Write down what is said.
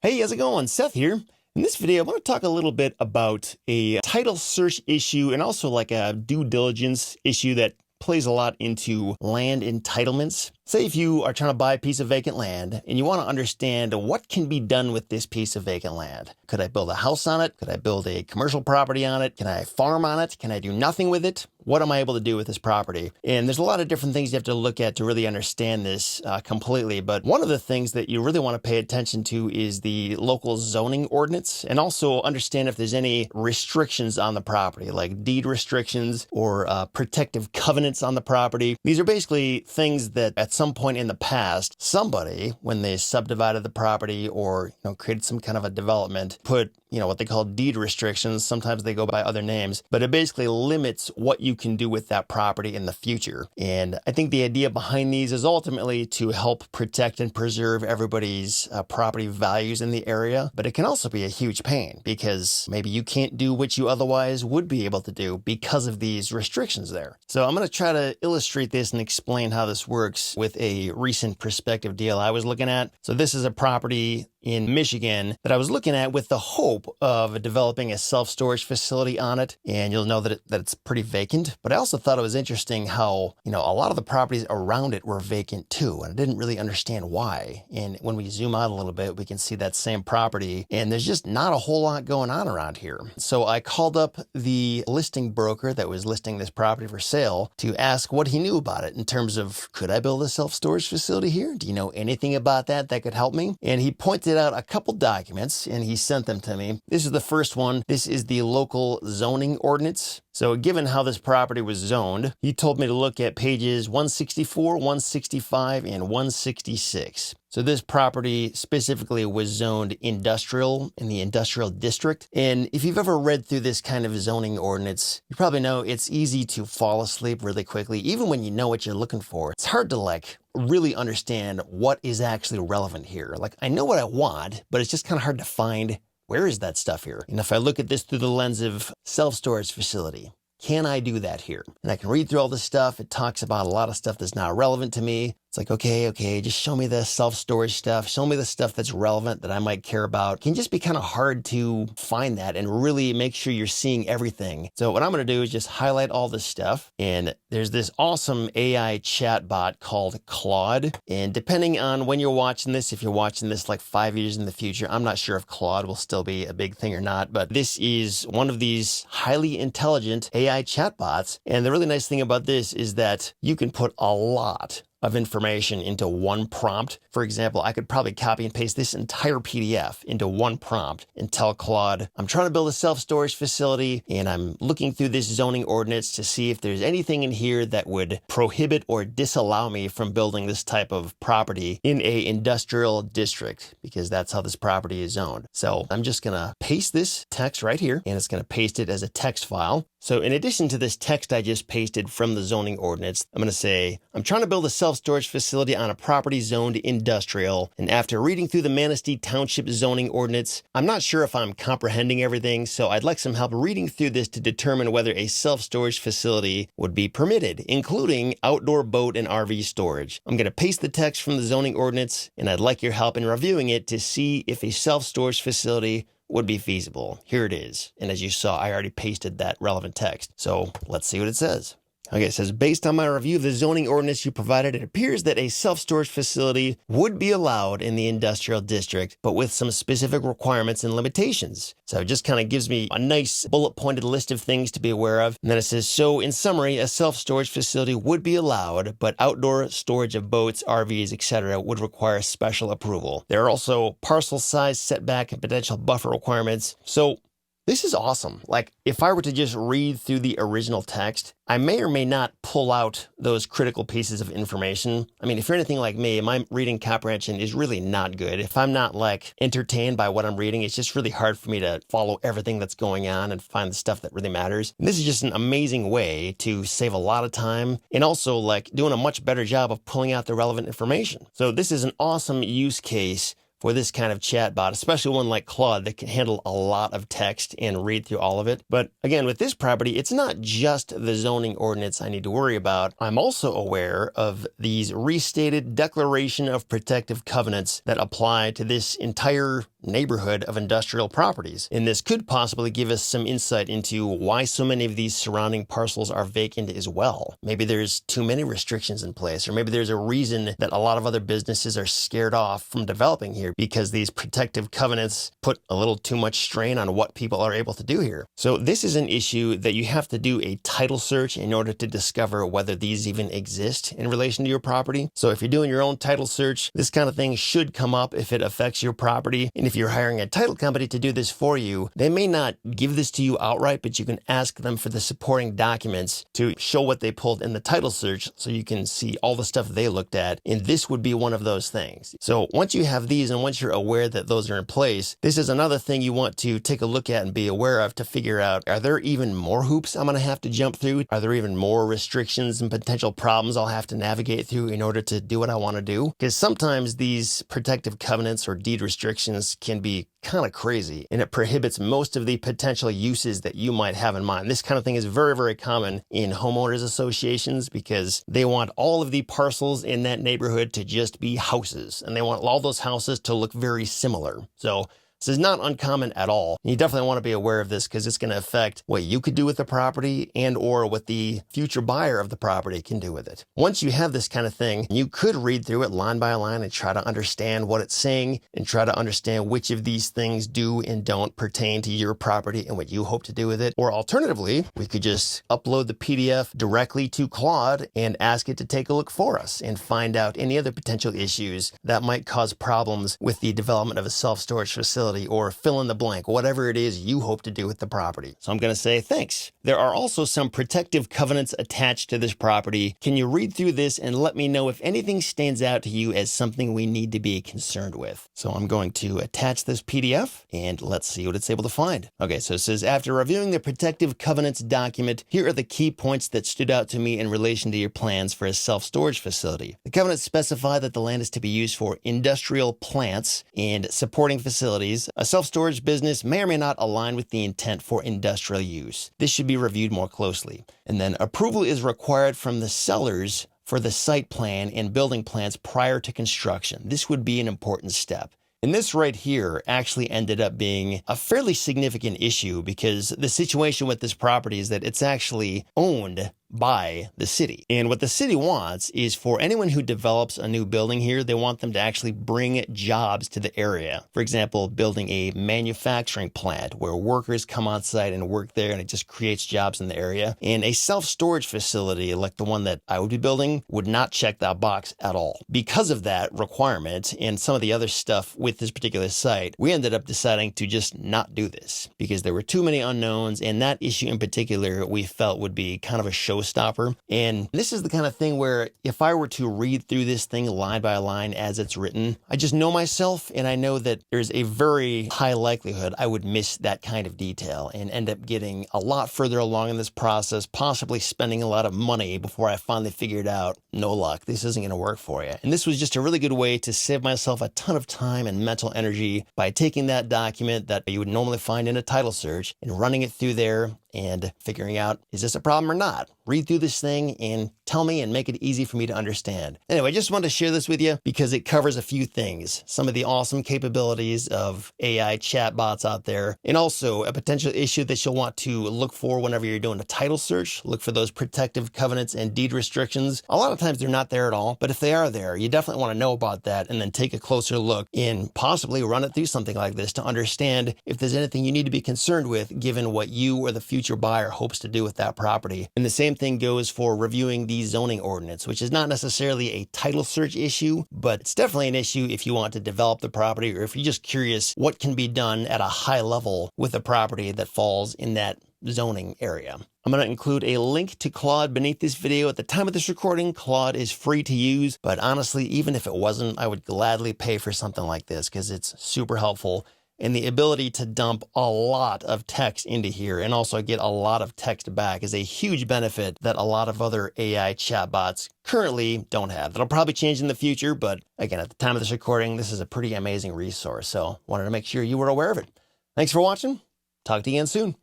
Hey, how's it going? Seth here. In this video, I want to talk a little bit about a title search issue and also like a due diligence issue that plays a lot into land entitlements. Say if you are trying to buy a piece of vacant land and you want to understand what can be done with this piece of vacant land. Could I build a house on it? Could I build a commercial property on it? Can I farm on it? Can I do nothing with it? What am I able to do with this property? And there's a lot of different things you have to look at to really understand this completely. But one of the things that you really want to pay attention to is the local zoning ordinance, and also understand if there's any restrictions on the property, like deed restrictions or protective covenants on the property. These are basically things that at some point in the past, somebody, when they subdivided the property or created some kind of a development, put what they call deed restrictions. Sometimes they go by other names, but it basically limits what you can do with that property in the future. And I think the idea behind these is ultimately to help protect and preserve everybody's property values in the area. But it can also be a huge pain because maybe you can't do what you otherwise would be able to do because of these restrictions there. So I'm going to try to illustrate this and explain how this works with a recent prospective deal I was looking at. So this is a property in Michigan that I was looking at with the hope of developing a self-storage facility on it. And you'll know that it's pretty vacant. But I also thought it was interesting how, a lot of the properties around it were vacant too. And I didn't really understand why. And when we zoom out a little bit, we can see that same property. And there's just not a whole lot going on around here. So I called up the listing broker that was listing this property for sale to ask what he knew about it in terms of, could I build a self-storage facility here? Do you know anything about that could help me? And he pointed out a couple documents and he sent them to me. This is the first one. This is the local zoning ordinance. So given how this property was zoned, he told me to look at pages 164, 165, and 166. So this property specifically was zoned industrial in the industrial district. And if you've ever read through this kind of zoning ordinance, you probably know it's easy to fall asleep really quickly. Even when you know what you're looking for, it's hard to really understand what is actually relevant here. I know what I want, but it's just kind of hard to find where is that stuff here. And if I look at this through the lens of self-storage facility, can I do that here? And I can read through all this stuff. It talks about a lot of stuff that's not relevant to me. It's like, okay, just show me the self-storage stuff. Show me the stuff that's relevant that I might care about. It can just be kind of hard to find that and really make sure you're seeing everything. So what I'm going to do is just highlight all this stuff. And there's this awesome AI chatbot called Claude. And depending on when you're watching this, if you're watching this 5 years in the future, I'm not sure if Claude will still be a big thing or not, but this is one of these highly intelligent AI chatbots. And the really nice thing about this is that you can put a lot of information into one prompt. For example, I could probably copy and paste this entire PDF into one prompt and tell Claude, I'm trying to build a self-storage facility and I'm looking through this zoning ordinance to see if there's anything in here that would prohibit or disallow me from building this type of property in a industrial district, because that's how this property is zoned. So I'm just gonna paste this text right here and it's gonna paste it as a text file. So in addition to this text I just pasted from the zoning ordinance, I'm going to say, I'm trying to build a self-storage facility on a property zoned industrial. And after reading through the Manistee Township zoning ordinance, I'm not sure if I'm comprehending everything. So I'd like some help reading through this to determine whether a self-storage facility would be permitted, including outdoor boat and RV storage. I'm going to paste the text from the zoning ordinance, and I'd like your help in reviewing it to see if a self-storage facility would be feasible. Here it is. And as you saw, I already pasted that relevant text. So let's see what it says. Okay, it says, based on my review of the zoning ordinance you provided, it appears that a self-storage facility would be allowed in the industrial district, but with some specific requirements and limitations. So it just kind of gives me a nice bullet-pointed list of things to be aware of. And then it says, so in summary, a self-storage facility would be allowed, but outdoor storage of boats, RVs, etc. would require special approval. There are also parcel size, setback, and potential buffer requirements. So this is awesome. If I were to just read through the original text, I may or may not pull out those critical pieces of information. I mean, if you're anything like me, my reading comprehension is really not good. If I'm not entertained by what I'm reading, it's just really hard for me to follow everything that's going on and find the stuff that really matters. And this is just an amazing way to save a lot of time and also doing a much better job of pulling out the relevant information. So this is an awesome use case for this kind of chatbot, especially one like Claude that can handle a lot of text and read through all of it. But again, with this property, it's not just the zoning ordinance I need to worry about. I'm also aware of these restated declaration of protective covenants that apply to this entire neighborhood of industrial properties. And this could possibly give us some insight into why so many of these surrounding parcels are vacant as well. Maybe there's too many restrictions in place, or maybe there's a reason that a lot of other businesses are scared off from developing here because these protective covenants put a little too much strain on what people are able to do here. So this is an issue that you have to do a title search in order to discover whether these even exist in relation to your property. So if you're doing your own title search, this kind of thing should come up if it affects your property. And if you're hiring a title company to do this for you, they may not give this to you outright, but you can ask them for the supporting documents to show what they pulled in the title search so you can see all the stuff they looked at. And this would be one of those things. So once you have these and once you're aware that those are in place, this is another thing you want to take a look at and be aware of to figure out, are there even more hoops I'm going to have to jump through? Are there even more restrictions and potential problems I'll have to navigate through in order to do what I want to do? Because sometimes these protective covenants or deed restrictions can be kind of crazy, and it prohibits most of the potential uses that you might have in mind. This kind of thing is very, very common in homeowners associations because they want all of the parcels in that neighborhood to just be houses, and they want all those houses to look very similar. So this is not uncommon at all. You definitely want to be aware of this because it's going to affect what you could do with the property and or what the future buyer of the property can do with it. Once you have this kind of thing, you could read through it line by line and try to understand what it's saying and try to understand which of these things do and don't pertain to your property and what you hope to do with it. Or alternatively, we could just upload the PDF directly to Claude and ask it to take a look for us and find out any other potential issues that might cause problems with the development of a self-storage facility, or fill in the blank, whatever it is you hope to do with the property. So I'm going to say thanks. There are also some protective covenants attached to this property. Can you read through this and let me know if anything stands out to you as something we need to be concerned with? So I'm going to attach this PDF and let's see what it's able to find. Okay, so it says, after reviewing the protective covenants document, here are the key points that stood out to me in relation to your plans for a self-storage facility. The covenants specify that the land is to be used for industrial plants and supporting facilities. A self-storage business may or may not align with the intent for industrial use. This should be reviewed more closely. And then approval is required from the sellers for the site plan and building plans prior to construction. This would be an important step. And this right here actually ended up being a fairly significant issue because the situation with this property is that it's actually owned by the city. And what the city wants is for anyone who develops a new building here, they want them to actually bring jobs to the area. For example, building a manufacturing plant where workers come on site and work there, and it just creates jobs in the area. And a self-storage facility like the one that I would be building would not check that box at all. Because of that requirement and some of the other stuff with this particular site, we ended up deciding to just not do this because there were too many unknowns, and that issue in particular we felt would be kind of a showstopper. And this is the kind of thing where if I were to read through this thing line by line as it's written, I just know myself, and I know that there's a very high likelihood I would miss that kind of detail and end up getting a lot further along in this process, possibly spending a lot of money before I finally figured out, no luck, this isn't going to work for you. And this was just a really good way to save myself a ton of time and mental energy by taking that document that you would normally find in a title search and running it through there and figuring out, is this a problem or not? Read through this thing and tell me and make it easy for me to understand. Anyway, I just wanted to share this with you because it covers a few things. Some of the awesome capabilities of AI chatbots out there, and also a potential issue that you'll want to look for whenever you're doing a title search. Look for those protective covenants and deed restrictions. A lot of times they're not there at all, but if they are there, you definitely want to know about that and then take a closer look and possibly run it through something like this to understand if there's anything you need to be concerned with given what you or the future buyer hopes to do with that property. And the same thing goes for reviewing the zoning ordinance, which is not necessarily a title search issue, but it's definitely an issue if you want to develop the property or if you're just curious what can be done at a high level with a property that falls in that zoning area. I'm going to include a link to Claude beneath this video. At the time of this recording, Claude is free to use, but honestly, even if it wasn't, I would gladly pay for something like this because it's super helpful. And the ability to dump a lot of text into here and also get a lot of text back is a huge benefit that a lot of other AI chatbots currently don't have. That'll probably change in the future, but again, at the time of this recording, this is a pretty amazing resource. So wanted to make sure you were aware of it. Thanks for watching. Talk to you again soon.